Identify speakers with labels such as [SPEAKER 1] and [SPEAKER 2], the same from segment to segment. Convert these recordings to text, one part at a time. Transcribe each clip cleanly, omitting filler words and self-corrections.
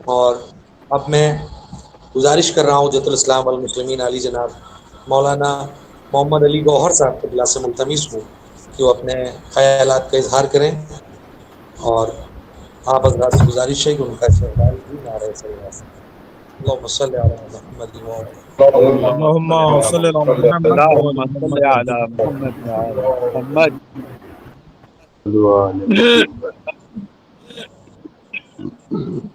[SPEAKER 1] اور اب میں گزارش کر رہا ہوں جت الاسلام والمسلمین علی جناب مولانا محمد علی گوہر صاحب قبلہ سے ملتمس ہوں کہ وہ اپنے خیالات کا اظہار کریں، اور آپ حضرات سے گزارش ہے کہ ان کا استقبال بھی نعرہ صلی اللہم صلی علی محمد
[SPEAKER 2] اللهم صل على محمد وعلى
[SPEAKER 3] اللهم صل
[SPEAKER 2] محمد
[SPEAKER 3] على محمد وعلى محمد.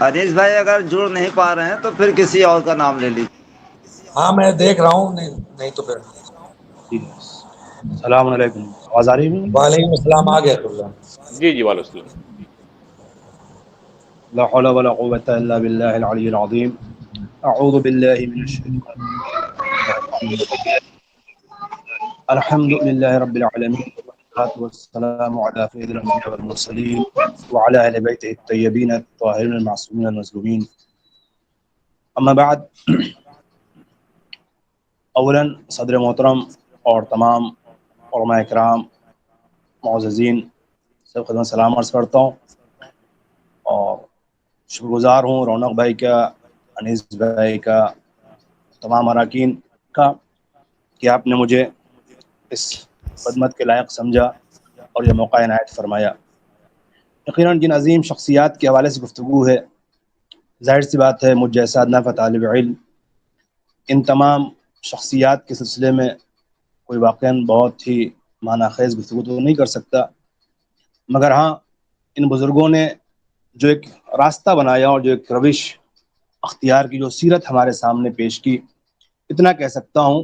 [SPEAKER 4] انیس بھائی اگر جڑ نہیں پا رہے ہیں تو پھر کسی اور کا نام لے لیجیے۔
[SPEAKER 1] ہاں میں دیکھ رہا ہوں، نہیں تو پھر
[SPEAKER 5] السلام علیکم، آواز آ رہی ہے؟
[SPEAKER 1] وعلیکم السلام، آ گیا قبلہ۔
[SPEAKER 3] جی وعلیکم السلام.
[SPEAKER 5] لا حول ولا قوة الا بالله العلي العظيم. اعوذ بالله من الشيطان الرجيم. الحمد لله رب العالمين والصلاة والسلام على سيد الانبياء والمرسلين وعلى اهل بيته الطيبين الطاهرين المعصومين المظلومين. اما بعد، اولا صدر محترم اور تمام علماء اکرام معززین سب خدمت سلام عرض کرتا ہوں، اور شکر گزار ہوں رونق بھائی کا، انیس بھائی کا، تمام اراکین کا کہ آپ نے مجھے اس خدمت کے لائق سمجھا اور یہ موقع عنایت فرمایا۔ یقیناً جن عظیم شخصیات کے حوالے سے گفتگو ہے، ظاہر سی بات ہے مجھ جیسا نافع طالب علم ان تمام شخصیات کے سلسلے میں کوئی واقعاً بہت ہی معنی خیز گفتگو تو نہیں کر سکتا، مگر ہاں ان بزرگوں نے جو ایک راستہ بنایا اور جو ایک روش اختیار کی، جو سیرت ہمارے سامنے پیش کی، اتنا کہہ سکتا ہوں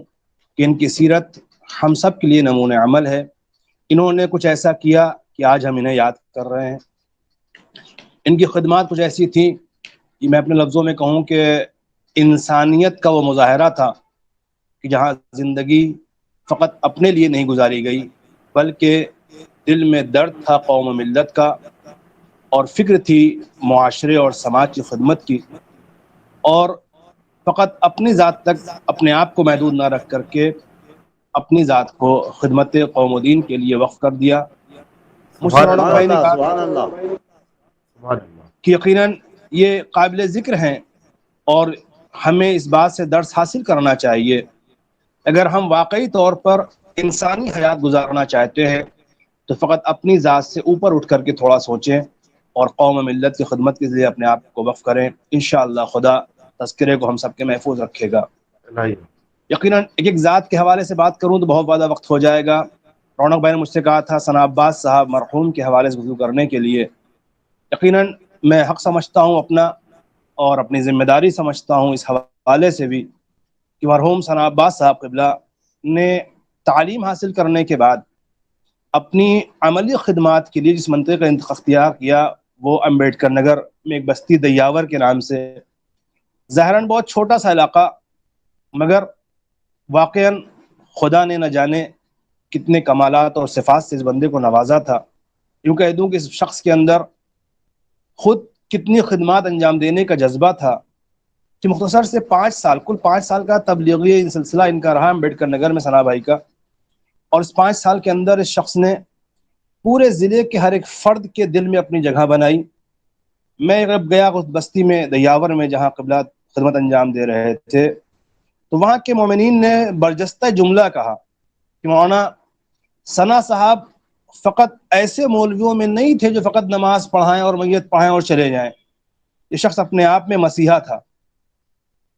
[SPEAKER 5] کہ ان کی سیرت ہم سب کے لیے نمونہ عمل ہے۔ انہوں نے کچھ ایسا کیا کہ آج ہم انہیں یاد کر رہے ہیں۔ ان کی خدمات کچھ ایسی تھیں کہ میں اپنے لفظوں میں کہوں کہ انسانیت کا وہ مظاہرہ تھا کہ جہاں زندگی فقط اپنے لیے نہیں گزاری گئی بلکہ دل میں درد تھا قوم و ملت کا، اور فکر تھی معاشرے اور سماج کی خدمت کی، اور فقط اپنی ذات تک اپنے آپ کو محدود نہ رکھ کر کے اپنی ذات کو خدمت قوم و دین کے لیے وقف کر دیا۔ مجھ سے رونق
[SPEAKER 4] سبحان
[SPEAKER 5] بھائی نے
[SPEAKER 4] اللہ،
[SPEAKER 5] کہا
[SPEAKER 4] سبحان اللہ۔
[SPEAKER 5] کہ یقیناً یہ قابل ذکر ہیں اور ہمیں اس بات سے درس حاصل کرنا چاہیے، اگر ہم واقعی طور پر انسانی حیات گزارنا چاہتے ہیں تو فقط اپنی ذات سے اوپر اٹھ کر کے تھوڑا سوچیں اور قوم و ملت کی خدمت کے لیے اپنے آپ کو وقف کریں۔ انشاءاللہ خدا تذکرے کو ہم سب کے محفوظ رکھے گا۔ یقیناً ایک ذات کے حوالے سے بات کروں تو بہت زیادہ وقت ہو جائے گا۔ رونق بھائی نے مجھ سے کہا تھا ثنا عباس صاحب مرحوم کے حوالے سے گفتگو کرنے کے لیے۔ یقیناً میں حق سمجھتا ہوں اپنا اور اپنی ذمہ داری سمجھتا ہوں اس حوالے سے بھی کہ مرحوم ثنا عباس صاحب قبلہ نے تعلیم حاصل کرنے کے بعد اپنی عملی خدمات کے لیے جس منطقے کا اختیار کیا وہ امبیڈکر نگر میں ایک بستی دیاور کے نام سے، ظاہراً بہت چھوٹا سا علاقہ، مگر واقعاً خدا نے نہ جانے کتنے کمالات اور صفات سے اس بندے کو نوازا تھا۔ یوں کہہ دوں کہ اس شخص کے اندر خود کتنی خدمات انجام دینے کا جذبہ تھا کہ مختصر سے 5 سال، کل 5 سال کا تبلیغی سلسلہ ان کا رہا امبیڈکر نگر میں ثنا بھائی کا، اور اس 5 سال کے اندر اس شخص نے پورے ضلع کے ہر ایک فرد کے دل میں اپنی جگہ بنائی۔ میں جب گیا اس بستی میں دیاور میں جہاں قبلہ خدمت انجام دے رہے تھے تو وہاں کے مومنین نے برجستہ جملہ کہا کہ مولانا ثنا صاحب فقط ایسے مولویوں میں نہیں تھے جو فقط نماز پڑھائیں اور میت پڑھائیں اور چلے جائیں، یہ شخص اپنے آپ میں مسیحا تھا،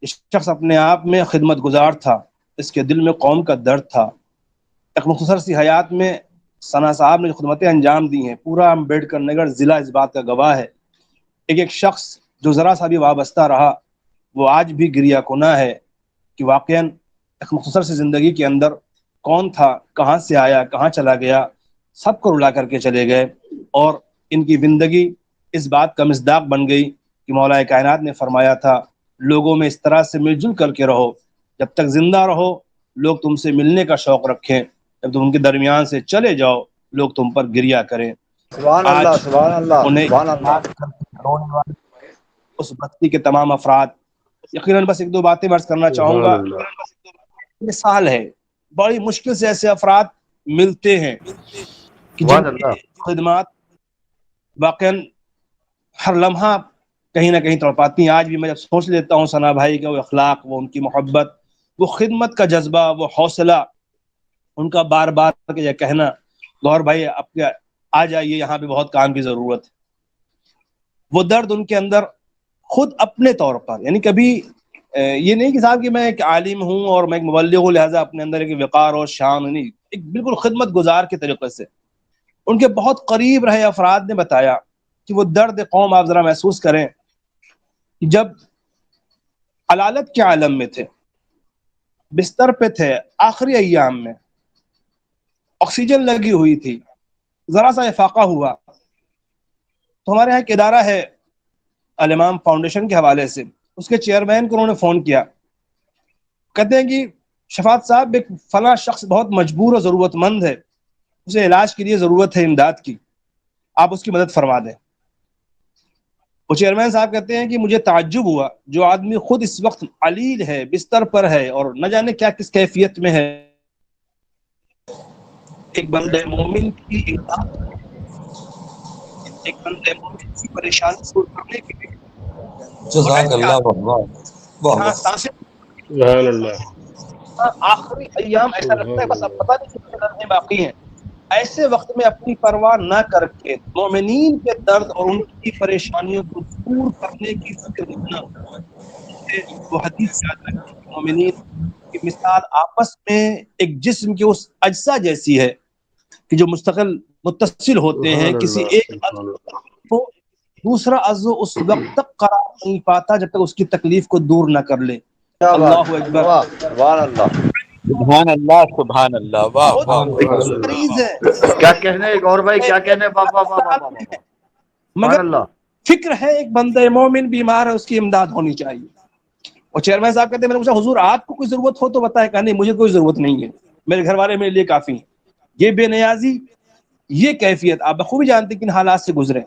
[SPEAKER 5] یہ شخص اپنے آپ میں خدمت گزار تھا، اس کے دل میں قوم کا درد تھا۔ ایک مختصر سی حیات میں ثنا صاحب نے جو خدمتیں انجام دی ہیں، پورا امبیڈکر نگر ضلع اس بات کا گواہ ہے۔ ایک شخص جو ذرا سا بھی وابستہ رہا وہ آج بھی گریہ کنہ ہے کہ واقعاً ایک مختصر سی زندگی کے اندر کون تھا، کہاں سے آیا، کہاں چلا گیا، سب کو رلا کر کے چلے گئے، اور ان کی زندگی اس بات کا مصداق بن گئی کہ مولا کائنات نے فرمایا تھا لوگوں میں اس طرح سے مل جل کر کے رہو، جب تک زندہ رہو لوگ تم سے ملنے کا شوق رکھیں، جب تم ان کے درمیان سے چلے جاؤ لوگ تم پر گریا کریں۔
[SPEAKER 4] سبحان اللہ، سبحان اللہ،
[SPEAKER 5] انہیں
[SPEAKER 4] سبحان اللہ۔
[SPEAKER 5] رونے والے اس بستی کے تمام افراد، یقیناً بس ایک دو باتیں عرض کرنا چاہوں گا۔ مثال ہے، بڑی مشکل سے ایسے افراد ملتے ہیں کہ جن کی خدمات واقعاً ہر لمحہ کہیں نہ کہیں تڑپاتی ہیں۔ آج بھی میں جب سوچ لیتا ہوں ثنا بھائی کا وہ اخلاق، وہ ان کی محبت، وہ خدمت کا جذبہ، وہ حوصلہ، ان کا بار بار یہ کہنا گور بھائی آپ آ جائیے یہاں پہ بہت کام کی ضرورت ہے، وہ درد ان کے اندر خود اپنے طور پر، یعنی کبھی یہ نہیں کہ صاحب کہ میں ایک عالم ہوں اور میں ایک مبلغ ہوں لہٰذا اپنے اندر ایک وقار اور شان، نہیں، ایک بالکل خدمت گزار کے طریقے سے ان کے بہت قریب رہے افراد نے بتایا کہ وہ درد قوم آپ ذرا محسوس کریں، جب علالت کے عالم میں تھے، بستر پہ تھے، آخری ایام میں آکسیجن لگی ہوئی تھی، ذرا سا افاقہ ہوا تو ہمارے یہاں ایک ادارہ ہے الامام فاؤنڈیشن کے حوالے سے، اس کے چیئرمین کو انہوں نے فون کیا، کہتے ہیں کہ شفاعت صاحب ایک فلاں شخص بہت مجبور اور ضرورت مند ہے، اسے علاج کے لیے ضرورت ہے امداد کی، آپ اس کی مدد فرما دیں۔ وہ چیئرمین صاحب کہتے ہیں کہ مجھے تعجب ہوا، جو آدمی خود اس وقت علیل ہے، بستر پر ہے اور نہ جانے کیا کس کیفیت میں ہے، ایک بندے مومن کی امداد، ایک بندے مومن کی پریشانی دور کرنے کے لیے
[SPEAKER 1] جزاک اللہ واہ
[SPEAKER 3] سبحان اللہ۔
[SPEAKER 5] آخری ایام ایسا لگتا ہے بس اب پتہ نہیں کتنے لمحے باقی ہیں، ایسے وقت میں اپنی پرواہ نہ کر کے مومنین کے درد اور ان کی پریشانیوں کو دور کرنے کی فکر رکھنا، وہ حدیث یاد رکھیں کہ مومنین کی مثال آپس میں ایک جسم کے اس اجزاء جیسی ہے کہ جو مستقل متصل ہوتے ہیں، کسی ایک عضو کو دوسرا عضو اس وقت تک قرار نہیں پاتا جب تک اس کی تکلیف کو دور نہ کر لے۔ اللہ اکبر،
[SPEAKER 4] سبحان اللہ،
[SPEAKER 3] سبحان اللہ، سبحان اللہ، واہ واہ۔
[SPEAKER 5] مریض ہے،
[SPEAKER 4] کیا کہنے گور بھائی، کیا کہنے،
[SPEAKER 5] مگر فکر ہے ایک بندہ مومن بیمار ہے، اس کی امداد ہونی چاہیے۔ اور چیئرمین صاحب کہتے ہیں میں نے پوچھا حضور آپ کو کوئی ضرورت ہو تو بتائیں، کہا نہیں مجھے کوئی ضرورت نہیں ہے، میرے گھر والے میرے لیے کافی ہیں۔ یہ بے نیازی، یہ کیفیت آپ بخوبی جانتے ہیں کن حالات سے گزرے،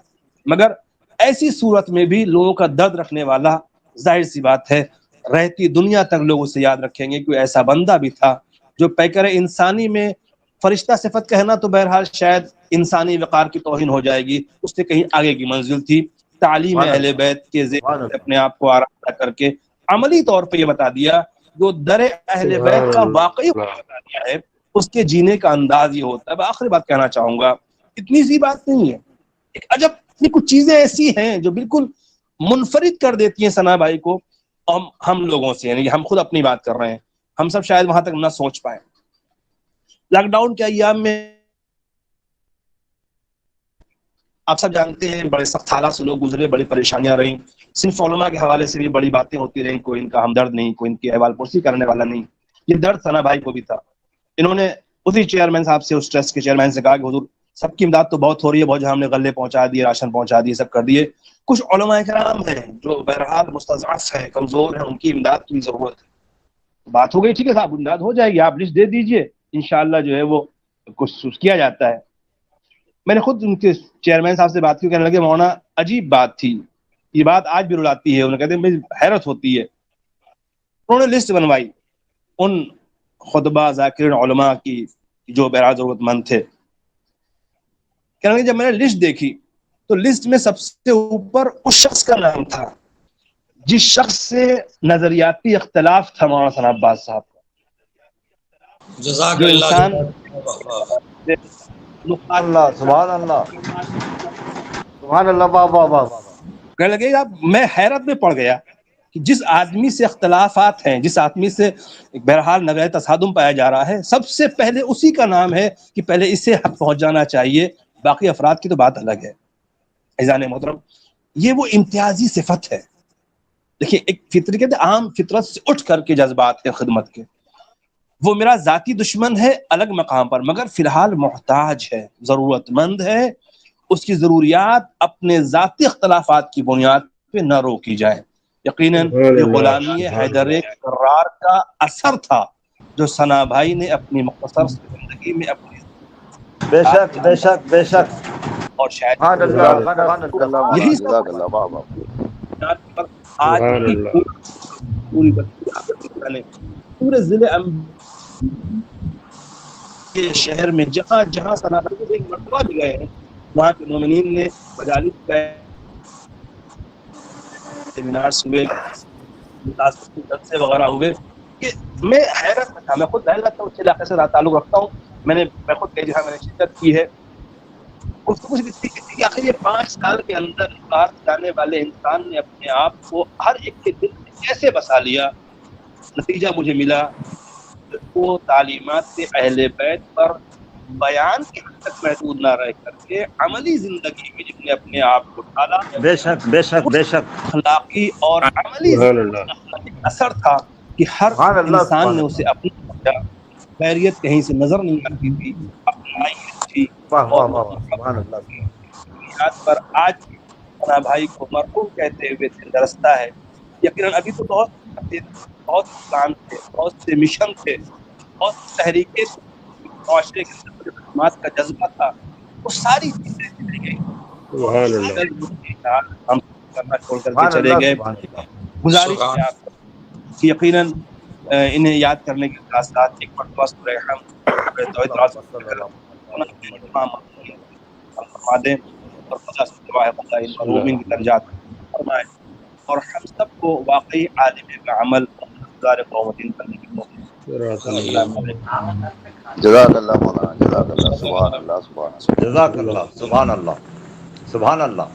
[SPEAKER 5] مگر ایسی صورت میں بھی لوگوں کا درد رکھنے والا، ظاہر سی بات ہے رہتی دنیا تک لوگ اسے یاد رکھیں گے، کوئی ایسا بندہ بھی تھا جو پیکر انسانی میں فرشتہ صفت کہنا تو بہرحال شاید انسانی وقار کی توہین ہو جائے گی، اس سے کہیں آگے کی منزل تھی، تعلیم اہل بیت کے ذہن سے اپنے آپ کو آراستہ کر کے عملی طور پہ یہ بتا دیا جو در اہل بیت کا واقعی بتا دیا ہے، اس کے جینے کا انداز یہ ہوتا ہے۔ آخری بات کہنا چاہوں گا، اتنی سی بات نہیں ہے، ایک عجب کچھ چیزیں ایسی ہیں جو بالکل منفرد کر دیتی ہیں ثنا بھائی کو ہم لوگوں سے، یعنی ہم خود اپنی بات کر رہے ہیں، ہم سب شاید وہاں تک نہ سوچ پائیں۔ لاک ڈاؤن کے ایام میں آپ سب جانتے ہیں بڑے سخت حالات سے لوگ گزرے، بڑی پریشانیاں رہیں، صنف علماء کے حوالے سے بھی بڑی باتیں ہوتی رہیں، کوئی ان کا ہمدرد نہیں، کوئی ان کی احوال پرسی کرنے والا نہیں۔ یہ درد ثنا بھائی کو بھی تھا۔ انہوں نے اسی چیئرمین صاحب سے، اس ٹرسٹ کے چیئرمین سے کہا کہ حضور سب کی امداد تو بہت ہو رہی ہے، بہت جہاں ہم نے غلے پہنچا دیے، راشن پہنچا دیے، سب کر دیے، کچھ علماء کرام ہیں جو بہرحال مستضعف ہیں، کمزور ہیں، ان کی امداد کی ضرورت ہے۔ بات ہو گئی، ٹھیک ہے صاحب امداد ہو جائے گی، آپ لسٹ دے دیجئے، انشاءاللہ جو ہے وہ کچھ کیا جاتا ہے۔ میں نے خود ان کے چیئرمین صاحب سے بات کی، کہنے لگے مولانا عجیب بات تھی، یہ بات آج بھی رلاتی ہے، انہوں کہتے ہیں مجھے حیرت ہوتی ہے۔ انہوں نے لسٹ بنوائی ان خطبہ ذاکرین علماء کی جو بہرحال ضرورت مند تھے، کہنے لگے جب میں نے لسٹ دیکھی تو لسٹ میں سب سے اوپر اس شخص کا نام تھا جس شخص سے نظریاتی اختلاف تھا مولانا ثنا عباس صاحب کا،
[SPEAKER 1] جزاک
[SPEAKER 5] جو انسان
[SPEAKER 4] اللہ، سبحان اللہ، سبحان اللہ، واہ واہ واہ۔
[SPEAKER 5] کہنے لگے اب میں حیرت میں پڑ گیا کہ جس آدمی سے اختلافات ہیں، جس آدمی سے بہرحال نوع تصادم پایا جا رہا ہے، سب سے پہلے اسی کا نام ہے کہ پہلے اسے حق پہنچ جانا چاہیے، باقی افراد کی تو بات الگ ہے۔ عزیزان محترم، یہ وہ امتیازی صفت ہے۔ دیکھیں ایک فطری کہتے عام فطرت سے اٹھ کر کے جذبات کے خدمت کے، وہ میرا ذاتی دشمن ہے الگ مقام پر، مگر فی الحال محتاج ہے، ضرورت مند ہے، اس کی ضروریات اپنے ذاتی اختلافات کی بنیاد پہ نہ روکی جائیں. یقیناً یہ غلامی حیدر کرار کا اثر تھا جو ثنا بھائی نے اپنی مختصر زندگی میں اپنی
[SPEAKER 4] بے شک بے شک بے شک.
[SPEAKER 5] اور شاید یہی سب آج پورے ضلع کے شہر میں جہاں جہاں ثنا بھائی کو ایک مرتبہ بھی گئے ہیں وہاں کے مومنین نے مجالس گئے، سیمینارز ہوئے، جلسے وغیرہ ہوئے کہ میں حیرت میں تھا. میں خود رہ جاتا ہوں اس علاقے سے تعلق رکھتا ہوں، میں خود کئی جگہ میں نے شرکت کی ہے. گفتگو کہ آخر یہ 5 سال کے اندر کار جانے والے انسان نے اپنے آپ کو ہر ایک کے دل میں کیسے بسا لیا. نتیجہ مجھے ملا کہ وہ تعلیمات اہل بیت پر بیان کی حد تک محدود نہ رہ کر کے عملی زندگی میں جس نے اپنے آپ کو ڈالا،
[SPEAKER 4] بے شک بے شک بے شک،
[SPEAKER 5] اخلاقی اور عملی اثر تھا کہ ہر انسان نے اسے اپنی خیریت کہیں سے نظر نہیں آتی تھی، اپنائیت تھی. پر آج ثنا بھائی کو مرحوم کہتے ہوئے درستہ ہے. یقیناً ابھی تو بہت کام تھے، بہت سے مشن تھے، بہت تحریکیں معاشرے کے اندر خدمات کا جذبہ تھا، وہ ساری چیزیں چلی گئی. ہم کرنا چھوڑ کر کے چلے گئے. گزارش ہے آپ کو کہ یقیناً انہیں یاد کرنے کے ساتھ ساتھ ایک مرتبہ سورہ حمد فرما دیں اور کی درجات فرمائے اور ہم سب کو واقعی عالم کا عمل قومتین کرنے کی
[SPEAKER 6] جزاک اللہ مولانا، جزاک اللہ، سبحان اللہ، سبحان اللہ،
[SPEAKER 4] جزاک اللہ، سبحان اللہ، سبحان اللہ.